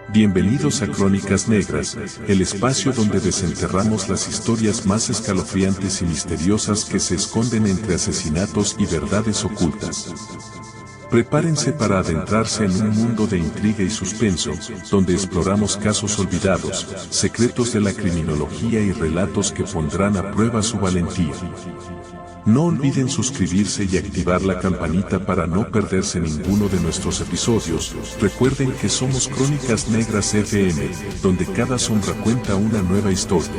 Bienvenidos a Crónicas Negras, el espacio donde desenterramos las historias más escalofriantes y misteriosas que se esconden entre asesinatos y verdades ocultas. Prepárense para adentrarse en un mundo de intriga y suspenso, donde exploramos casos olvidados, secretos de la criminología y relatos que pondrán a prueba su valentía. No olviden suscribirse y activar la campanita para no perderse ninguno de nuestros episodios. Recuerden que somos Crónicas Negras FM, donde cada sombra cuenta una nueva historia.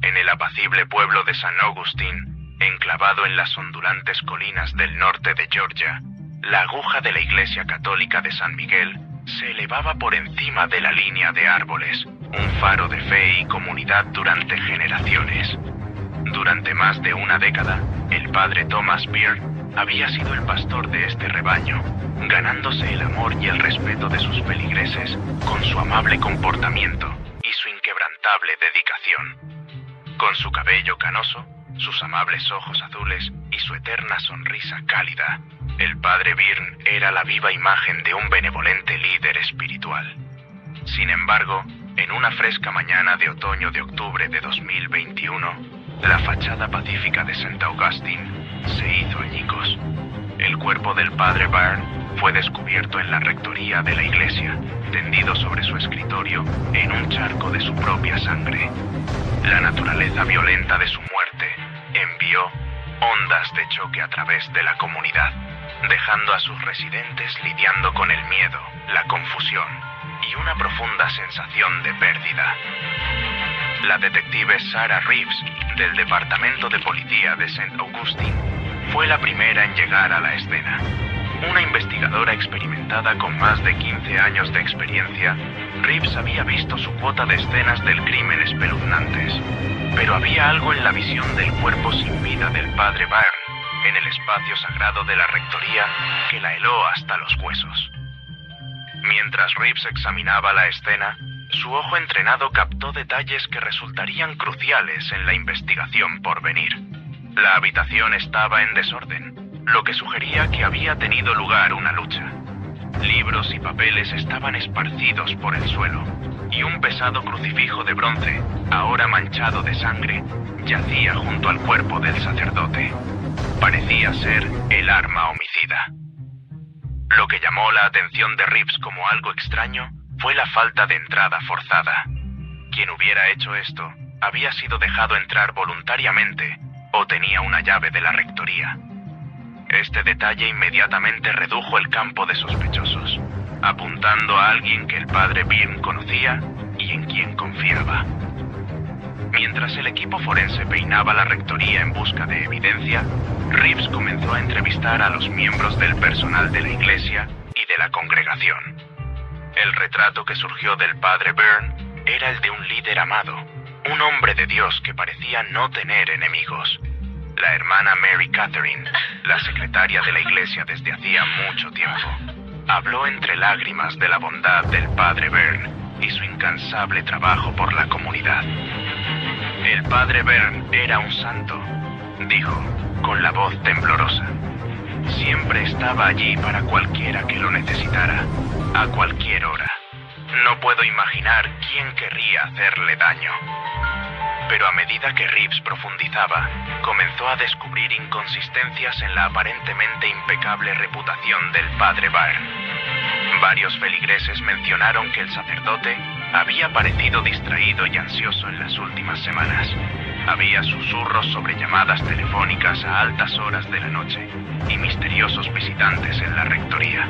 En el apacible pueblo de San Agustín, enclavado en las ondulantes colinas del norte de Georgia, la aguja de la Iglesia Católica de San Miguel se elevaba por encima de la línea de árboles, un faro de fe y comunidad durante generaciones. Durante más de una década, el padre Thomas Byrne había sido el pastor de este rebaño, ganándose el amor y el respeto de sus feligreses con su amable comportamiento y su inquebrantable dedicación. Con su cabello canoso, sus amables ojos azules y su eterna sonrisa cálida, el padre Byrne era la viva imagen de un benevolente líder espiritual. Sin embargo, en una fresca mañana de otoño de octubre de 2021, la fachada pacífica de St. Augustine se hizo añicos. El cuerpo del padre Byrne fue descubierto en la rectoría de la iglesia, tendido sobre su escritorio en un charco de su propia sangre. La naturaleza violenta de su muerte envió ondas de choque a través de la comunidad, dejando a sus residentes lidiando con el miedo, la confusión y una profunda sensación de pérdida. La detective Sarah Reeves, del Departamento de Policía de St. Augustine, fue la primera en llegar a la escena. Una investigadora experimentada con más de 15 años de experiencia, Reeves había visto su cuota de escenas del crimen espeluznantes, pero había algo en la visión del cuerpo sin vida del padre Byrne, en el espacio sagrado de la rectoría, que la heló hasta los huesos. Mientras Reeves examinaba la escena, su ojo entrenado captó detalles que resultarían cruciales en la investigación por venir. La habitación estaba en desorden, lo que sugería que había tenido lugar una lucha. Libros y papeles estaban esparcidos por el suelo, y un pesado crucifijo de bronce, ahora manchado de sangre, yacía junto al cuerpo del sacerdote. Parecía ser el arma homicida. Lo que llamó la atención de Reeves como algo extraño fue la falta de entrada forzada. Quien hubiera hecho esto había sido dejado entrar voluntariamente o tenía una llave de la rectoría. Este detalle inmediatamente redujo el campo de sospechosos, apuntando a alguien que el padre Byrne conocía y en quien confiaba. Mientras el equipo forense peinaba la rectoría en busca de evidencia, Reeves comenzó a entrevistar a los miembros del personal de la iglesia y de la congregación. El retrato que surgió del padre Byrne era el de un líder amado, un hombre de Dios que parecía no tener enemigos. La hermana Mary Catherine, la secretaria de la iglesia desde hacía mucho tiempo, habló entre lágrimas de la bondad del padre Byrne y su incansable trabajo por la comunidad. El padre Byrne era un santo, dijo, con la voz temblorosa. Siempre estaba allí para cualquiera que lo necesitara, a cualquier hora. No puedo imaginar quién querría hacerle daño. Pero a medida que Reeves profundizaba, comenzó a descubrir inconsistencias en la aparentemente impecable reputación del padre Byrne. Varios feligreses mencionaron que el sacerdote había parecido distraído y ansioso en las últimas semanas. Había susurros sobre llamadas telefónicas a altas horas de la noche y misteriosos visitantes en la rectoría.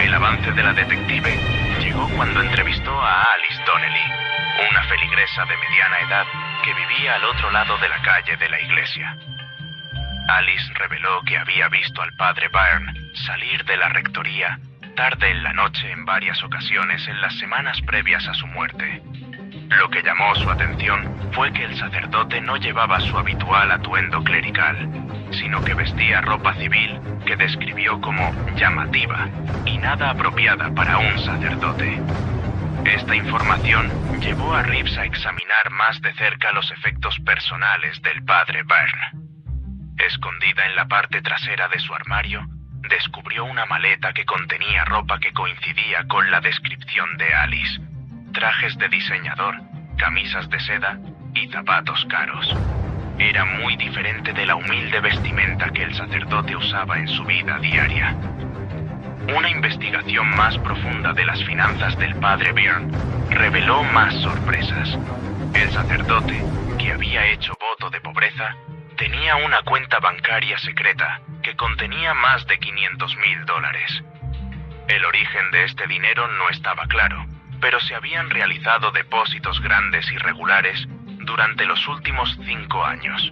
El avance de la detective llegó cuando entrevistó a Alice Donnelly, una feligresa de mediana edad que vivía al otro lado de la calle de la iglesia. Alice reveló que había visto al padre Byrne salir de la rectoría tarde en la noche en varias ocasiones en las semanas previas a su muerte. Lo que llamó su atención fue que el sacerdote no llevaba su habitual atuendo clerical, sino que vestía ropa civil que describió como llamativa y nada apropiada para un sacerdote. Esta información llevó a Reeves a examinar más de cerca los efectos personales del padre Byrne. Escondida en la parte trasera de su armario, descubrió una maleta que contenía ropa que coincidía con la descripción de Alice: trajes de diseñador, camisas de seda y zapatos caros. Era muy diferente de la humilde vestimenta que el sacerdote usaba en su vida diaria. Una investigación más profunda de las finanzas del padre Byrne reveló más sorpresas. El sacerdote, que había hecho voto de pobreza, tenía una cuenta bancaria secreta que contenía más de $500,000. El origen de este dinero no estaba claro, pero se habían realizado depósitos grandes y regulares durante los últimos 5 años.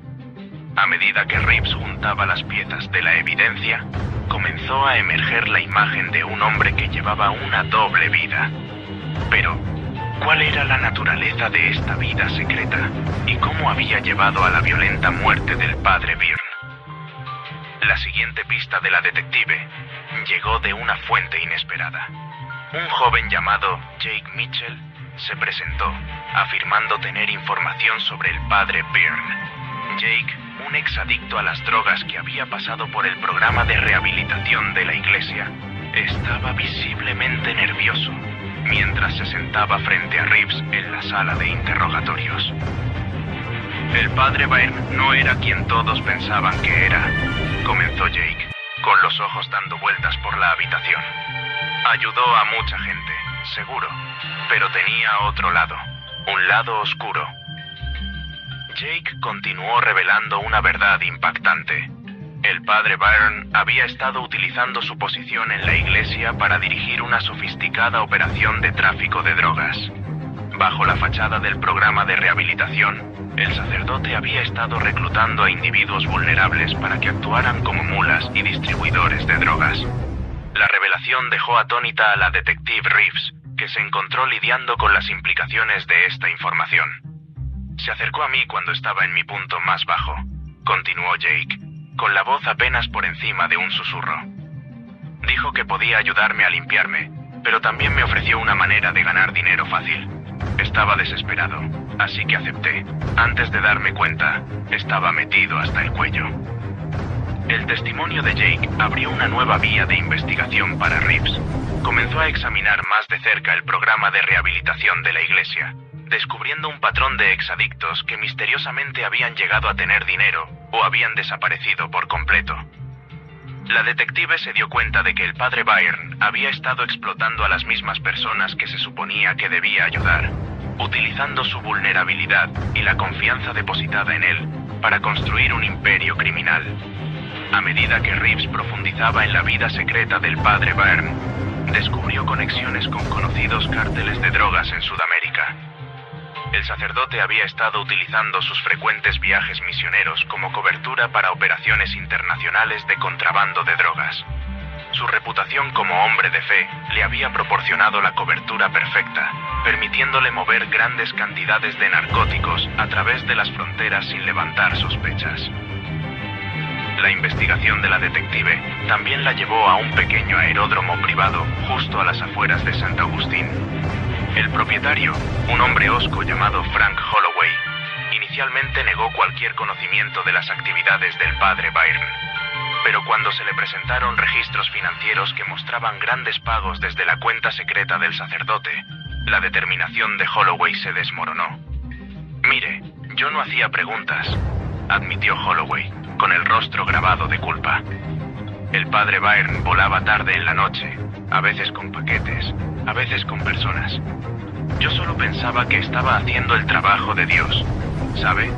A medida que Reeves juntaba las piezas de la evidencia, comenzó a emerger la imagen de un hombre que llevaba una doble vida. Pero, ¿cuál era la naturaleza de esta vida secreta y cómo había llevado a la violenta muerte del padre Byrne? La siguiente pista de la detective llegó de una fuente inesperada. Un joven llamado Jake Mitchell se presentó, afirmando tener información sobre el padre Byrne. Jake, un exadicto a las drogas que había pasado por el programa de rehabilitación de la iglesia, estaba visiblemente nervioso mientras se sentaba frente a Reeves en la sala de interrogatorios. El padre Byrne no era quien todos pensaban que era, comenzó Jake, con los ojos dando vueltas por la habitación. Ayudó a mucha gente, seguro, pero tenía otro lado, un lado oscuro. Jake continuó revelando una verdad impactante. El padre Byrne había estado utilizando su posición en la iglesia para dirigir una sofisticada operación de tráfico de drogas. Bajo la fachada del programa de rehabilitación, el sacerdote había estado reclutando a individuos vulnerables para que actuaran como mulas y distribuidores de drogas. La revelación dejó atónita a la detective Reeves, que se encontró lidiando con las implicaciones de esta información. Se acercó a mí cuando estaba en mi punto más bajo, continuó Jake, con la voz apenas por encima de un susurro. Dijo que podía ayudarme a limpiarme, pero también me ofreció una manera de ganar dinero fácil. Estaba desesperado, así que acepté. Antes de darme cuenta, estaba metido hasta el cuello. El testimonio de Jake abrió una nueva vía de investigación para Reeves. Comenzó a examinar más de cerca el programa de rehabilitación de la iglesia, descubriendo un patrón de exadictos que misteriosamente habían llegado a tener dinero o habían desaparecido por completo. La detective se dio cuenta de que el padre Byrne había estado explotando a las mismas personas que se suponía que debía ayudar, utilizando su vulnerabilidad y la confianza depositada en él para construir un imperio criminal. A medida que Reeves profundizaba en la vida secreta del padre Byrne, descubrió conexiones con conocidos cárteles de drogas en Sudamérica. El sacerdote había estado utilizando sus frecuentes viajes misioneros como cobertura para operaciones internacionales de contrabando de drogas. Su reputación como hombre de fe le había proporcionado la cobertura perfecta, permitiéndole mover grandes cantidades de narcóticos a través de las fronteras sin levantar sospechas. La investigación de la detective también la llevó a un pequeño aeródromo privado justo a las afueras de St. Augustine. El propietario, un hombre hosco llamado Frank Holloway, inicialmente negó cualquier conocimiento de las actividades del padre Byrne. Pero cuando se le presentaron registros financieros que mostraban grandes pagos desde la cuenta secreta del sacerdote, la determinación de Holloway se desmoronó. Mire, yo no hacía preguntas, admitió Holloway, con el rostro grabado de culpa. El padre Byrne volaba tarde en la noche, a veces con paquetes, a veces con personas. Yo solo pensaba que estaba haciendo el trabajo de Dios, ¿sabe?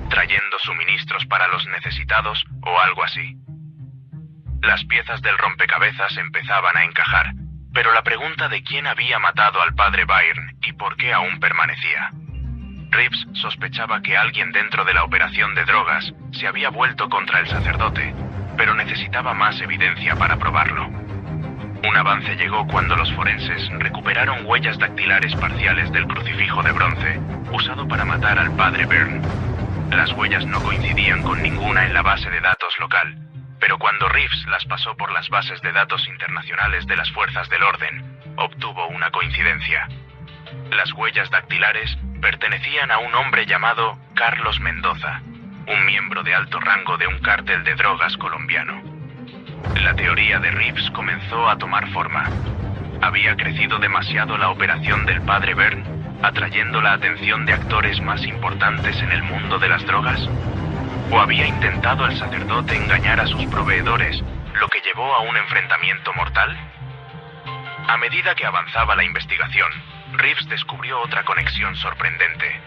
Trayendo suministros para los necesitados o algo así. Las piezas del rompecabezas empezaban a encajar, pero la pregunta de quién había matado al padre Byrne y por qué aún permanecía. Reeves sospechaba que alguien dentro de la operación de drogas se había vuelto contra el sacerdote, pero necesitaba más evidencia para probarlo. Un avance llegó cuando los forenses recuperaron huellas dactilares parciales del crucifijo de bronce usado para matar al padre Byrne. Las huellas no coincidían con ninguna en la base de datos local, pero cuando Reeves las pasó por las bases de datos internacionales de las fuerzas del orden, obtuvo una coincidencia. Las huellas dactilares pertenecían a un hombre llamado Carlos Mendoza, un miembro de alto rango de un cártel de drogas colombiano. La teoría de Reeves comenzó a tomar forma. ¿Había crecido demasiado la operación del padre Byrne, atrayendo la atención de actores más importantes en el mundo de las drogas? ¿O había intentado el sacerdote engañar a sus proveedores, lo que llevó a un enfrentamiento mortal? A medida que avanzaba la investigación, Reeves descubrió otra conexión sorprendente.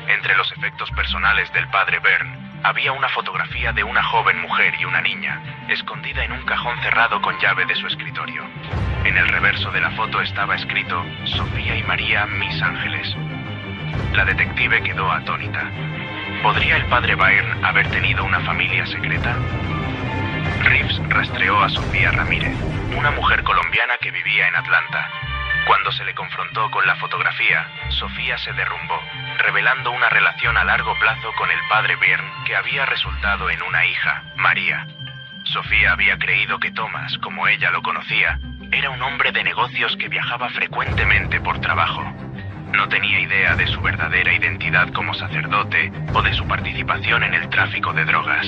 Entre los efectos personales del padre Byrne, había una fotografía de una joven mujer y una niña, escondida en un cajón cerrado con llave de su escritorio. En el reverso de la foto estaba escrito Sofía y María, mis ángeles. La detective quedó atónita. ¿Podría el padre Byrne haber tenido una familia secreta? Reeves rastreó a Sofía Ramírez, una mujer colombiana que vivía en Atlanta. Cuando se le confrontó con la fotografía, Sofía se derrumbó, revelando una relación a largo plazo con el padre Byrne que había resultado en una hija, María. Sofía había creído que Thomas, como ella lo conocía, era un hombre de negocios que viajaba frecuentemente por trabajo. No tenía idea de su verdadera identidad como sacerdote o de su participación en el tráfico de drogas.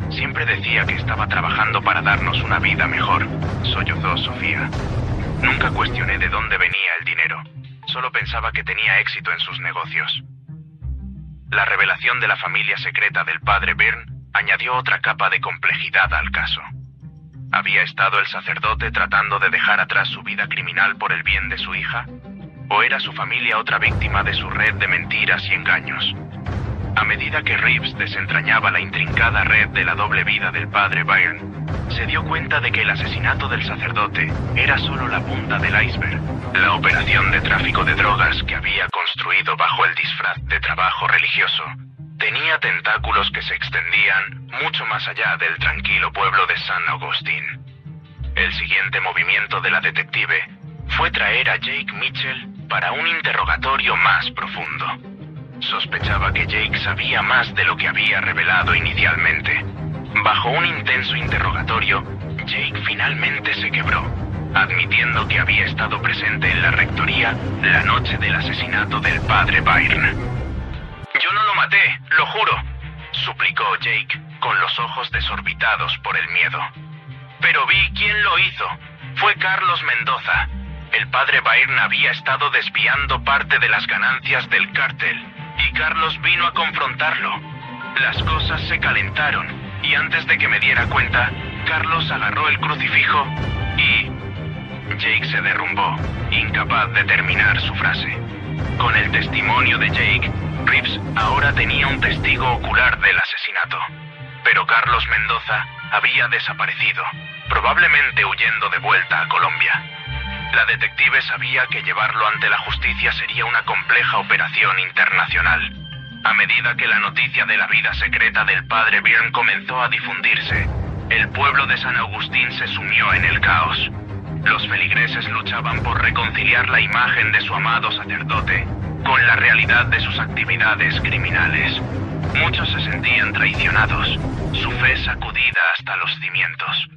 Siempre decía que estaba trabajando para darnos una vida mejor, sollozó Sofía. Nunca cuestioné de dónde venía el dinero. Solo pensaba que tenía éxito en sus negocios. La revelación de la familia secreta del padre Byrne añadió otra capa de complejidad al caso. ¿Había estado el sacerdote tratando de dejar atrás su vida criminal por el bien de su hija? ¿O era su familia otra víctima de su red de mentiras y engaños? A medida que Reeves desentrañaba la intrincada red de la doble vida del padre Byrne, se dio cuenta de que el asesinato del sacerdote era solo la punta del iceberg. La operación de tráfico de drogas que había construido bajo el disfraz de trabajo religioso tenía tentáculos que se extendían mucho más allá del tranquilo pueblo de San Agustín. El siguiente movimiento de la detective fue traer a Jake Mitchell para un interrogatorio más profundo. Sospechaba que Jake sabía más de lo que había revelado inicialmente. Bajo un intenso interrogatorio, Jake finalmente se quebró, admitiendo que había estado presente en la rectoría la noche del asesinato del padre Byrne. «Yo no lo maté, lo juro», suplicó Jake, con los ojos desorbitados por el miedo. «Pero vi quién lo hizo. Fue Carlos Mendoza. El padre Byrne había estado desviando parte de las ganancias del cártel, y Carlos vino a confrontarlo. Las cosas se calentaron, y antes de que me diera cuenta, Carlos agarró el crucifijo y...» Jake se derrumbó, incapaz de terminar su frase. Con el testimonio de Jake, Reeves ahora tenía un testigo ocular del asesinato. Pero Carlos Mendoza había desaparecido, probablemente huyendo de vuelta a Colombia. La detective sabía que llevarlo ante la justicia sería una compleja operación internacional. A medida que la noticia de la vida secreta del padre Byrne comenzó a difundirse, el pueblo de San Agustín se sumió en el caos. Los feligreses luchaban por reconciliar la imagen de su amado sacerdote con la realidad de sus actividades criminales. Muchos se sentían traicionados, su fe sacudida hasta los cimientos.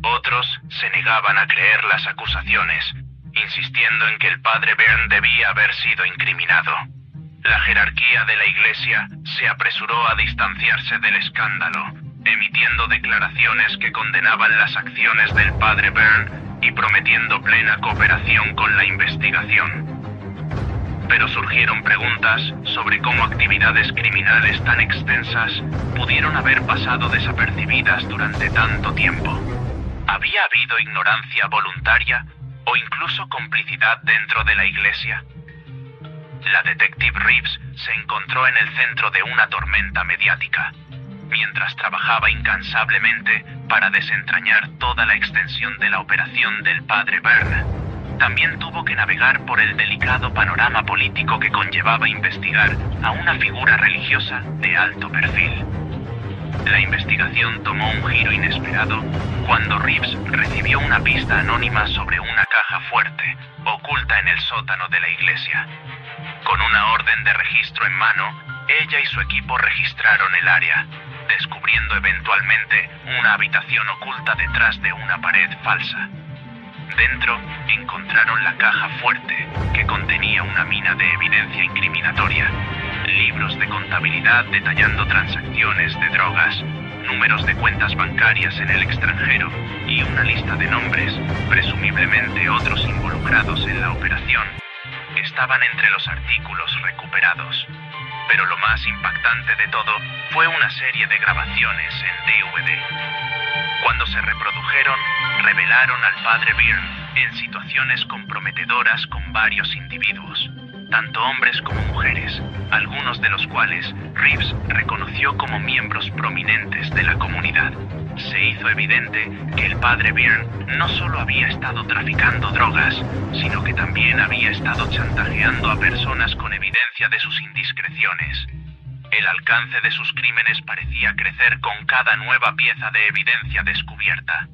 Otros se negaban a creer las acusaciones, insistiendo en que el padre Byrne debía haber sido incriminado. La jerarquía de la Iglesia se apresuró a distanciarse del escándalo, emitiendo declaraciones que condenaban las acciones del padre Byrne y prometiendo plena cooperación con la investigación. Pero surgieron preguntas sobre cómo actividades criminales tan extensas pudieron haber pasado desapercibidas durante tanto tiempo. ¿Había habido ignorancia voluntaria o incluso complicidad dentro de la Iglesia? La detective Reeves se encontró en el centro de una tormenta mediática. Mientras trabajaba incansablemente para desentrañar toda la extensión de la operación del padre Byrne, también tuvo que navegar por el delicado panorama político que conllevaba investigar a una figura religiosa de alto perfil. La investigación tomó un giro inesperado cuando Reeves recibió una pista anónima sobre una caja fuerte, oculta en el sótano de la iglesia. Con una orden de registro en mano, ella y su equipo registraron el área, descubriendo eventualmente una habitación oculta detrás de una pared falsa. Dentro encontraron la caja fuerte, que contenía una mina de evidencia incriminatoria, libros de contabilidad detallando transacciones de drogas, números de cuentas bancarias en el extranjero y una lista de nombres, presumiblemente otros involucrados en la operación, estaban entre los artículos recuperados. Pero lo más impactante de todo fue una serie de grabaciones en DVD. Cuando se reprodujeron, revelaron al padre Byrne en situaciones comprometedoras con varios individuos, tanto hombres como mujeres, algunos de los cuales Reeves reconoció como miembros prominentes de la comunidad. Se hizo evidente que el padre Byrne no solo había estado traficando drogas, sino que también había estado chantajeando a personas con evidencia de sus indiscreciones. El alcance de sus crímenes parecía crecer con cada nueva pieza de evidencia descubierta.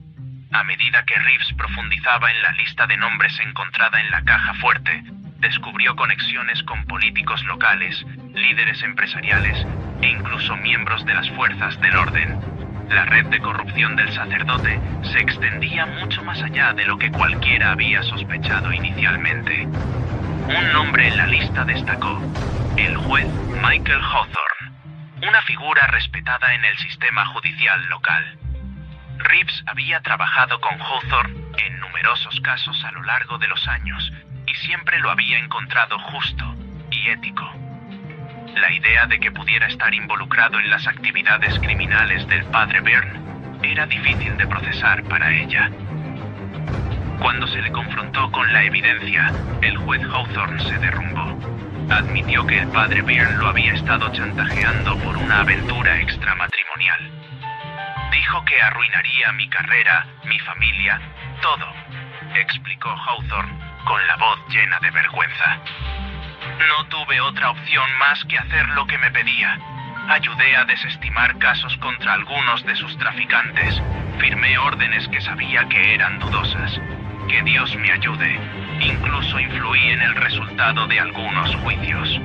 A medida que Reeves profundizaba en la lista de nombres encontrada en la caja fuerte, descubrió conexiones con políticos locales, líderes empresariales e incluso miembros de las fuerzas del orden. La red de corrupción del sacerdote se extendía mucho más allá de lo que cualquiera había sospechado inicialmente. Un nombre en la lista destacó: el juez Michael Hawthorne, una figura respetada en el sistema judicial local. Reeves había trabajado con Hawthorne en numerosos casos a lo largo de los años y siempre lo había encontrado justo y ético. La idea de que pudiera estar involucrado en las actividades criminales del padre Byrne era difícil de procesar para ella. Cuando se le confrontó con la evidencia, el juez Hawthorne se derrumbó. Admitió que el padre Byrne lo había estado chantajeando por una aventura extramatrimonial. Dijo que arruinaría mi carrera, mi familia, todo, explicó Hawthorne con la voz llena de vergüenza. No tuve otra opción más que hacer lo que me pedía. Ayudé a desestimar casos contra algunos de sus traficantes. Firmé órdenes que sabía que eran dudosas. Que Dios me ayude. Incluso influí en el resultado de algunos juicios.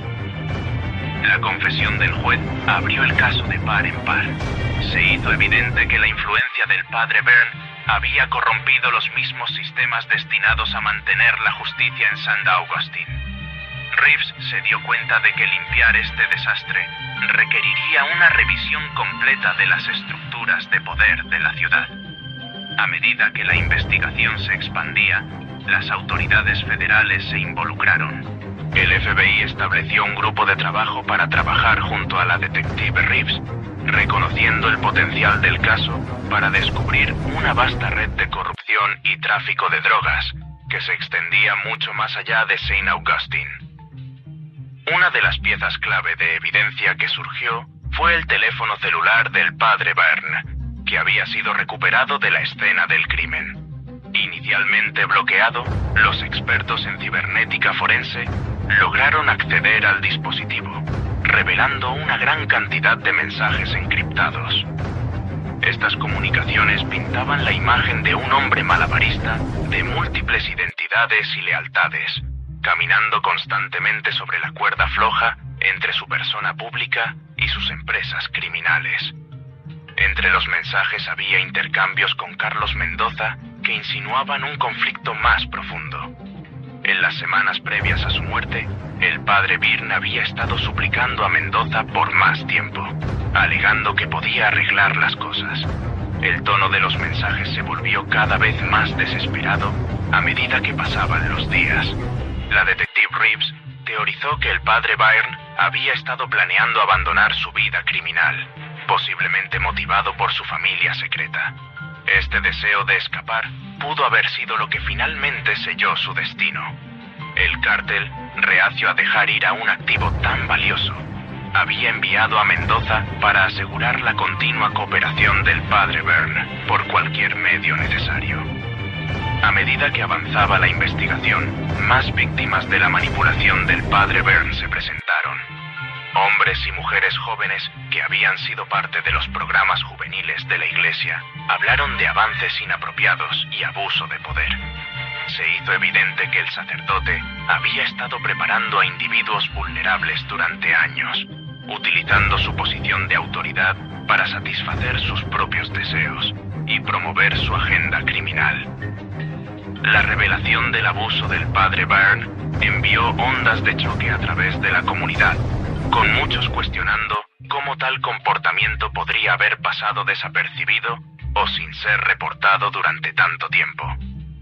La confesión del juez abrió el caso de par en par. Se hizo evidente que la influencia del padre Byrne había corrompido los mismos sistemas destinados a mantener la justicia en St. Augustine. Reeves se dio cuenta de que limpiar este desastre requeriría una revisión completa de las estructuras de poder de la ciudad. A medida que la investigación se expandía, las autoridades federales se involucraron. El FBI estableció un grupo de trabajo para trabajar junto a la detective Reeves, reconociendo el potencial del caso para descubrir una vasta red de corrupción y tráfico de drogas que se extendía mucho más allá de St. Augustine. Una de las piezas clave de evidencia que surgió fue el teléfono celular del padre Byrne, que había sido recuperado de la escena del crimen. Inicialmente bloqueado, los expertos en cibernética forense lograron acceder al dispositivo, revelando una gran cantidad de mensajes encriptados. Estas comunicaciones pintaban la imagen de un hombre malabarista de múltiples identidades y lealtades, caminando constantemente sobre la cuerda floja entre su persona pública y sus empresas criminales. Entre los mensajes había intercambios con Carlos Mendoza que insinuaban un conflicto más profundo. En las semanas previas a su muerte, el padre Byrne había estado suplicando a Mendoza por más tiempo, alegando que podía arreglar las cosas. El tono de los mensajes se volvió cada vez más desesperado a medida que pasaban los días. La detective Reeves teorizó que el padre Byrne había estado planeando abandonar su vida criminal, posiblemente motivado por su familia secreta. Este deseo de escapar pudo haber sido lo que finalmente selló su destino. El cártel, reacio a dejar ir a un activo tan valioso, había enviado a Mendoza para asegurar la continua cooperación del padre Byrne por cualquier medio necesario. A medida que avanzaba la investigación, más víctimas de la manipulación del padre Byrne se presentaron. Hombres y mujeres jóvenes que habían sido parte de los programas juveniles de la Iglesia hablaron de avances inapropiados y abuso de poder. Se hizo evidente que el sacerdote había estado preparando a individuos vulnerables durante años, utilizando su posición de autoridad para satisfacer sus propios deseos y promover su agenda criminal. La revelación del abuso del padre Byrne envió ondas de choque a través de la comunidad, con muchos cuestionando cómo tal comportamiento podría haber pasado desapercibido o sin ser reportado durante tanto tiempo.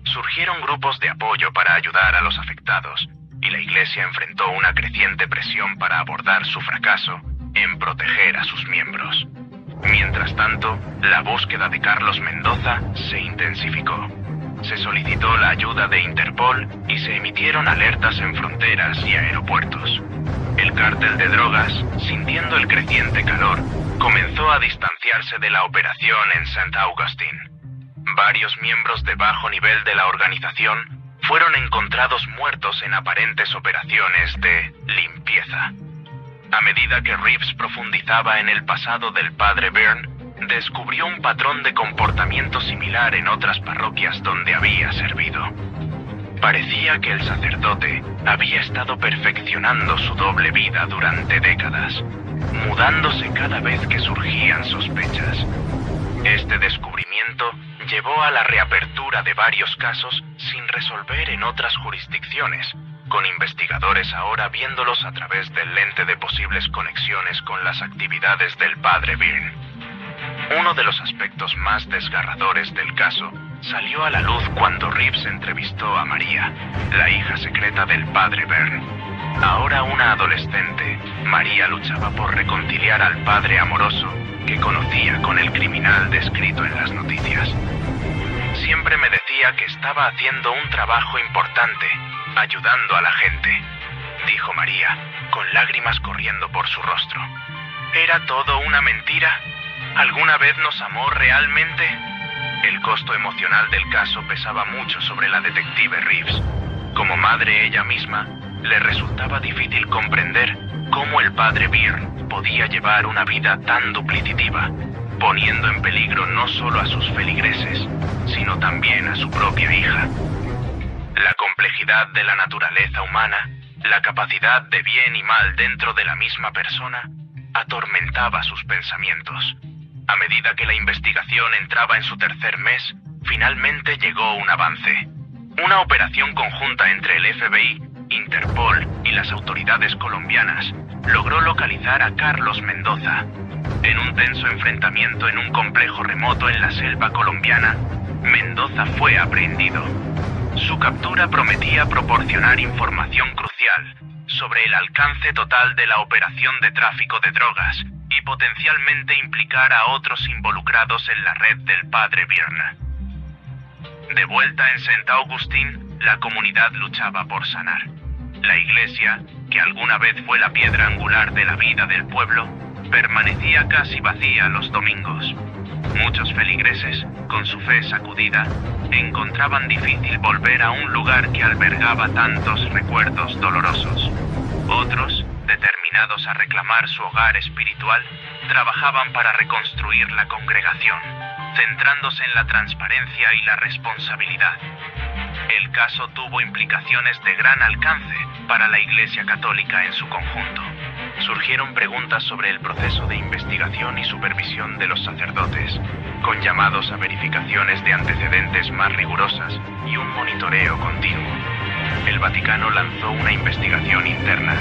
Surgieron grupos de apoyo para ayudar a los afectados, y la Iglesia enfrentó una creciente presión para abordar su fracaso en proteger a sus miembros. Mientras tanto, la búsqueda de Carlos Mendoza se intensificó. Se solicitó la ayuda de Interpol y se emitieron alertas en fronteras y aeropuertos. El cártel de drogas, sintiendo el creciente calor, comenzó a distanciarse de la operación en St. Augustine. Varios miembros de bajo nivel de la organización fueron encontrados muertos en aparentes operaciones de limpieza. A medida que Reeves profundizaba en el pasado del padre Byrne, descubrió un patrón de comportamiento similar en otras parroquias donde había servido. Parecía que el sacerdote había estado perfeccionando su doble vida durante décadas, mudándose cada vez que surgían sospechas. Este descubrimiento llevó a la reapertura de varios casos sin resolver en otras jurisdicciones, con investigadores ahora viéndolos a través del lente de posibles conexiones con las actividades del padre Byrne. Uno de los aspectos más desgarradores del caso salió a la luz cuando Reeves entrevistó a María, la hija secreta del padre Byrne. Ahora una adolescente, María luchaba por reconciliar al padre amoroso que conocía con el criminal descrito en las noticias. Siempre me decía que estaba haciendo un trabajo importante, ayudando a la gente, dijo María, con lágrimas corriendo por su rostro. ¿Era todo una mentira? ¿Alguna vez nos amó realmente? El costo emocional del caso pesaba mucho sobre la detective Reeves. Como madre ella misma, le resultaba difícil comprender cómo el padre Byrne podía llevar una vida tan duplicativa, poniendo en peligro no solo a sus feligreses, sino también a su propia hija. La complejidad de la naturaleza humana, la capacidad de bien y mal dentro de la misma persona, atormentaba sus pensamientos. A medida que la investigación entraba en su tercer mes, finalmente llegó un avance. Una operación conjunta entre el FBI, Interpol y las autoridades colombianas logró localizar a Carlos Mendoza. En un tenso enfrentamiento en un complejo remoto en la selva colombiana, Mendoza fue aprehendido. Su captura prometía proporcionar información crucial sobre el alcance total de la operación de tráfico de drogas y potencialmente implicar a otros involucrados en la red del padre Byrne. De vuelta en St. Augustine, la comunidad luchaba por sanar. La iglesia, que alguna vez fue la piedra angular de la vida del pueblo, permanecía casi vacía los domingos. Muchos feligreses, con su fe sacudida, encontraban difícil volver a un lugar que albergaba tantos recuerdos dolorosos. Otros, determinados a reclamar su hogar espiritual, trabajaban para reconstruir la congregación, centrándose en la transparencia y la responsabilidad. El caso tuvo implicaciones de gran alcance para la Iglesia Católica en su conjunto. Surgieron preguntas sobre el proceso de investigación y supervisión de los sacerdotes, con llamados a verificaciones de antecedentes más rigurosas y un monitoreo continuo. El Vaticano lanzó una investigación interna,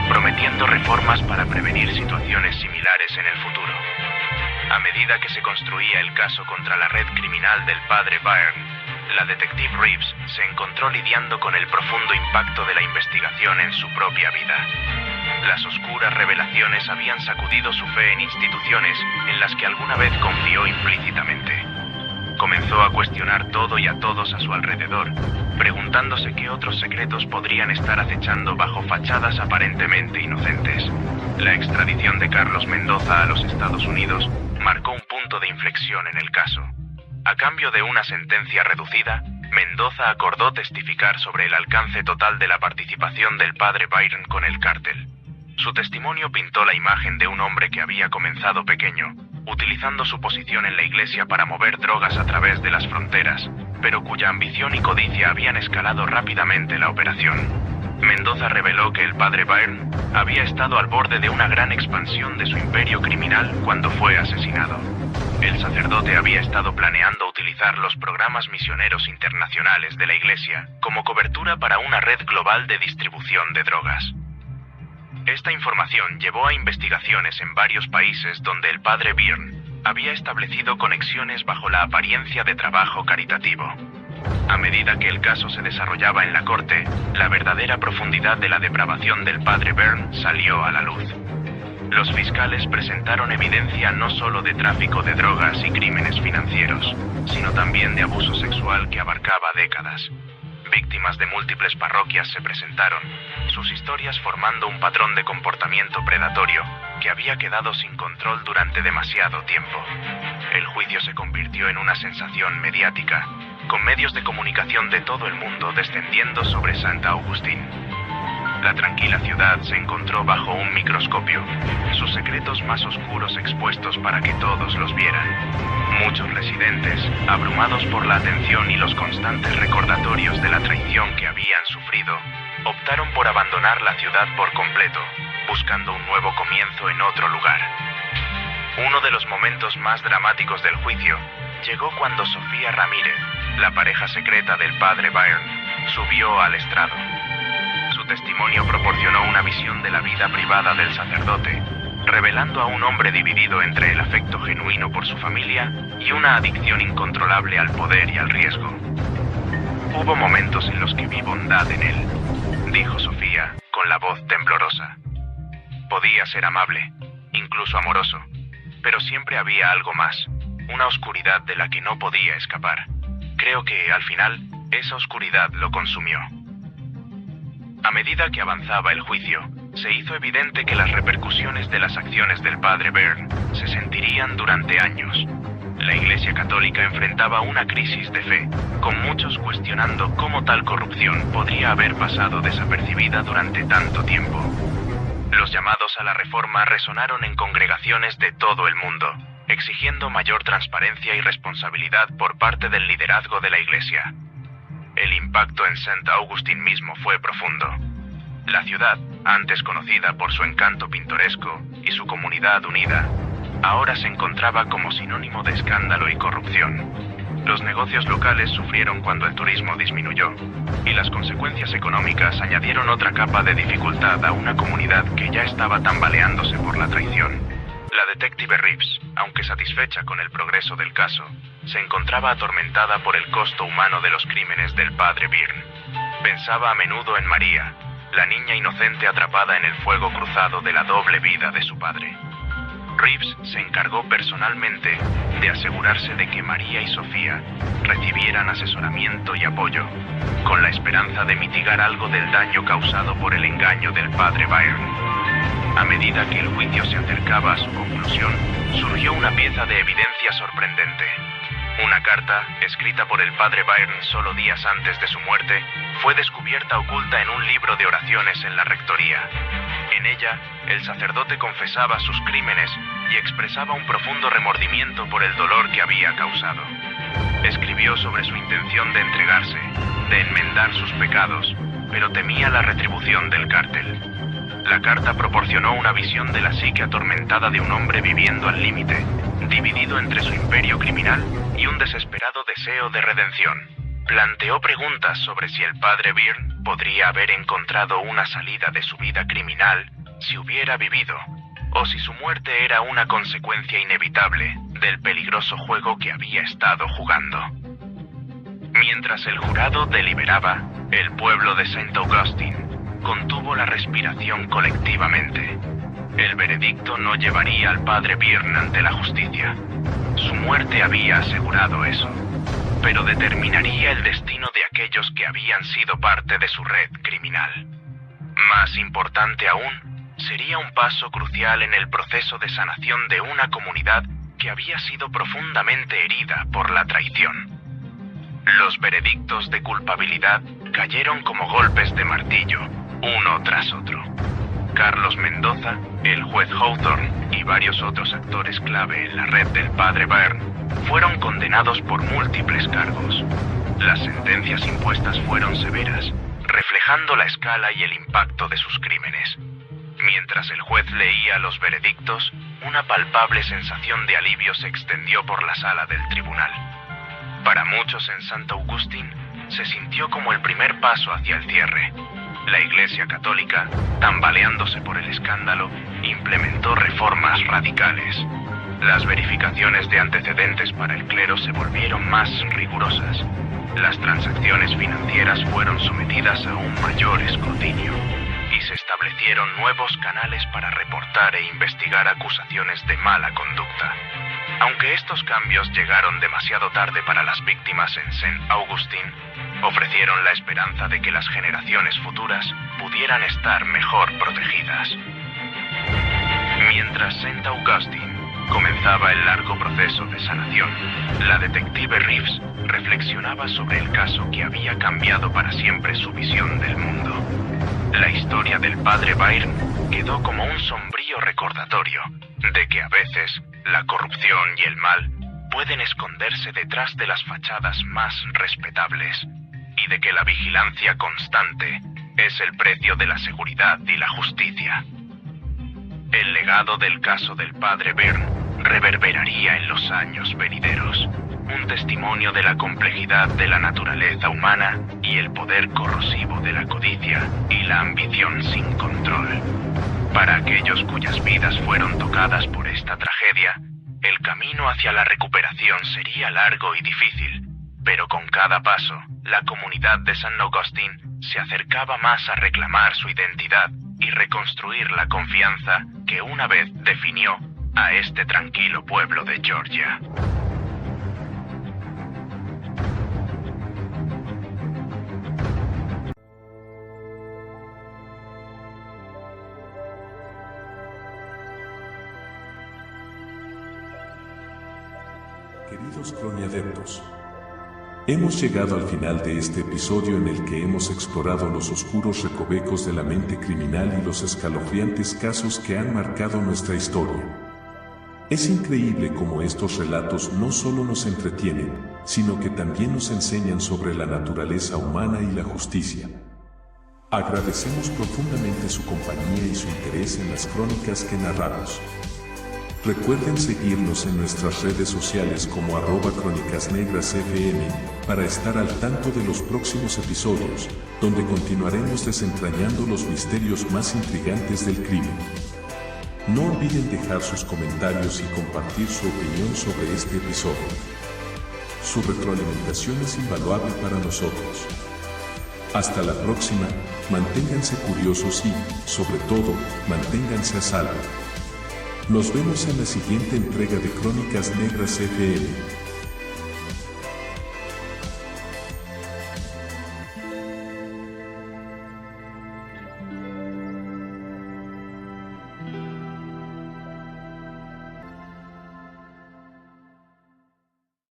prometiendo reformas para prevenir situaciones similares en el futuro. A medida que se construía el caso contra la red criminal del padre Byrne, la detective Reeves se encontró lidiando con el profundo impacto de la investigación en su propia vida. Las oscuras revelaciones habían sacudido su fe en instituciones en las que alguna vez confió implícitamente. Comenzó a cuestionar todo y a todos a su alrededor, preguntándose qué otros secretos podrían estar acechando bajo fachadas aparentemente inocentes. La extradición de Carlos Mendoza a los Estados Unidos marcó un punto de inflexión en el caso. A cambio de una sentencia reducida, Mendoza acordó testificar sobre el alcance total de la participación del padre Byrne con el cártel. Su testimonio pintó la imagen de un hombre que había comenzado pequeño, utilizando su posición en la iglesia para mover drogas a través de las fronteras, pero cuya ambición y codicia habían escalado rápidamente la operación. Mendoza reveló que el padre Byrne había estado al borde de una gran expansión de su imperio criminal cuando fue asesinado. El sacerdote había estado planeando utilizar los programas misioneros internacionales de la Iglesia como cobertura para una red global de distribución de drogas. Esta información llevó a investigaciones en varios países donde el padre Byrne había establecido conexiones bajo la apariencia de trabajo caritativo. A medida que el caso se desarrollaba en la corte, la verdadera profundidad de la depravación del padre Byrne salió a la luz. Los fiscales presentaron evidencia no solo de tráfico de drogas y crímenes financieros, sino también de abuso sexual que abarcaba décadas. Víctimas de múltiples parroquias se presentaron, sus historias formando un patrón de comportamiento predatorio que había quedado sin control durante demasiado tiempo. El juicio se convirtió en una sensación mediática, con medios de comunicación de todo el mundo descendiendo sobre St. Augustine. La tranquila ciudad se encontró bajo un microscopio, sus secretos más oscuros expuestos para que todos los vieran. Muchos residentes, abrumados por la atención y los constantes recordatorios de la traición que habían sufrido, optaron por abandonar la ciudad por completo, buscando un nuevo comienzo en otro lugar. Uno de los momentos más dramáticos del juicio llegó cuando Sofía Ramírez, la pareja secreta del padre Byrne, subió al estrado. Su testimonio proporcionó una visión de la vida privada del sacerdote, revelando a un hombre dividido entre el afecto genuino por su familia y una adicción incontrolable al poder y al riesgo. Hubo momentos en los que vi bondad en él, dijo Sofía con la voz temblorosa. Podía ser amable, incluso amoroso, pero siempre había algo más, una oscuridad de la que no podía escapar. Creo que, al final, esa oscuridad lo consumió. A medida que avanzaba el juicio, se hizo evidente que las repercusiones de las acciones del padre Byrne se sentirían durante años. La Iglesia Católica enfrentaba una crisis de fe, con muchos cuestionando cómo tal corrupción podría haber pasado desapercibida durante tanto tiempo. Los llamados a la reforma resonaron en congregaciones de todo el mundo, exigiendo mayor transparencia y responsabilidad por parte del liderazgo de la Iglesia. El impacto en St. Augustine mismo fue profundo. La ciudad, antes conocida por su encanto pintoresco y su comunidad unida, ahora se encontraba como sinónimo de escándalo y corrupción. Los negocios locales sufrieron cuando el turismo disminuyó, y las consecuencias económicas añadieron otra capa de dificultad a una comunidad que ya estaba tambaleándose por la traición. La detective Reeves, aunque satisfecha con el progreso del caso, se encontraba atormentada por el costo humano de los crímenes del padre Byrne. Pensaba a menudo en María, la niña inocente atrapada en el fuego cruzado de la doble vida de su padre. Reeves se encargó personalmente de asegurarse de que María y Sofía recibieran asesoramiento y apoyo, con la esperanza de mitigar algo del daño causado por el engaño del padre Byrne. A medida que el juicio se acercaba a su conclusión, surgió una pieza de evidencia sorprendente. Una carta, escrita por el padre Byrne solo días antes de su muerte, fue descubierta oculta en un libro de oraciones en la rectoría. En ella, el sacerdote confesaba sus crímenes y expresaba un profundo remordimiento por el dolor que había causado. Escribió sobre su intención de entregarse, de enmendar sus pecados, pero temía la retribución del cártel. La carta proporcionó una visión de la psique atormentada de un hombre viviendo al límite, dividido entre su imperio criminal y un desesperado deseo de redención. Planteó preguntas sobre si el padre Byrne podría haber encontrado una salida de su vida criminal si hubiera vivido, o si su muerte era una consecuencia inevitable del peligroso juego que había estado jugando. Mientras el jurado deliberaba, el pueblo de St. Augustine contuvo la respiración colectivamente. El veredicto no llevaría al padre Byrne ante la justicia. Su muerte había asegurado eso, pero determinaría el destino de aquellos que habían sido parte de su red criminal. Más importante aún, sería un paso crucial en el proceso de sanación de una comunidad que había sido profundamente herida por la traición. Los veredictos de culpabilidad cayeron como golpes de martillo, uno tras otro. Carlos Mendoza, el juez Hawthorne y varios otros actores clave en la red del padre Byrne fueron condenados por múltiples cargos. Las sentencias impuestas fueron severas, reflejando la escala y el impacto de sus crímenes. Mientras el juez leía los veredictos, una palpable sensación de alivio se extendió por la sala del tribunal. Para muchos en St. Augustine, se sintió como el primer paso hacia el cierre. La Iglesia Católica, tambaleándose por el escándalo, implementó reformas radicales. Las verificaciones de antecedentes para el clero se volvieron más rigurosas. Las transacciones financieras fueron sometidas a un mayor escrutinio y se establecieron nuevos canales para reportar e investigar acusaciones de mala conducta. Aunque estos cambios llegaron demasiado tarde para las víctimas en St. Augustine, ofrecieron la esperanza de que las generaciones futuras pudieran estar mejor protegidas. Mientras St. Augustine comenzaba el largo proceso de sanación, la detective Reeves reflexionaba sobre el caso que había cambiado para siempre su visión del mundo. La historia del padre Byrne quedó como un sombrío recordatorio de que a veces la corrupción y el mal pueden esconderse detrás de las fachadas más respetables y de que la vigilancia constante es el precio de la seguridad y la justicia. El legado del caso del padre Byrne reverberaría en los años venideros, un testimonio de la complejidad de la naturaleza humana y el poder corrosivo de la codicia y la ambición sin control. Para aquellos cuyas vidas fueron tocadas por esta tragedia, el camino hacia la recuperación sería largo y difícil, pero con cada paso, la comunidad de St. Augustine se acercaba más a reclamar su identidad y reconstruir la confianza que una vez definió a este tranquilo pueblo de Georgia. Queridos croniadeptos, hemos llegado al final de este episodio en el que hemos explorado los oscuros recovecos de la mente criminal y los escalofriantes casos que han marcado nuestra historia. Es increíble cómo estos relatos no solo nos entretienen, sino que también nos enseñan sobre la naturaleza humana y la justicia. Agradecemos profundamente su compañía y su interés en las crónicas que narramos. Recuerden seguirnos en nuestras redes sociales como @crónicasnegrasfm para estar al tanto de los próximos episodios, donde continuaremos desentrañando los misterios más intrigantes del crimen. No olviden dejar sus comentarios y compartir su opinión sobre este episodio. Su retroalimentación es invaluable para nosotros. Hasta la próxima, manténganse curiosos y, sobre todo, manténganse a salvo. Nos vemos en la siguiente entrega de Crónicas Negras FM.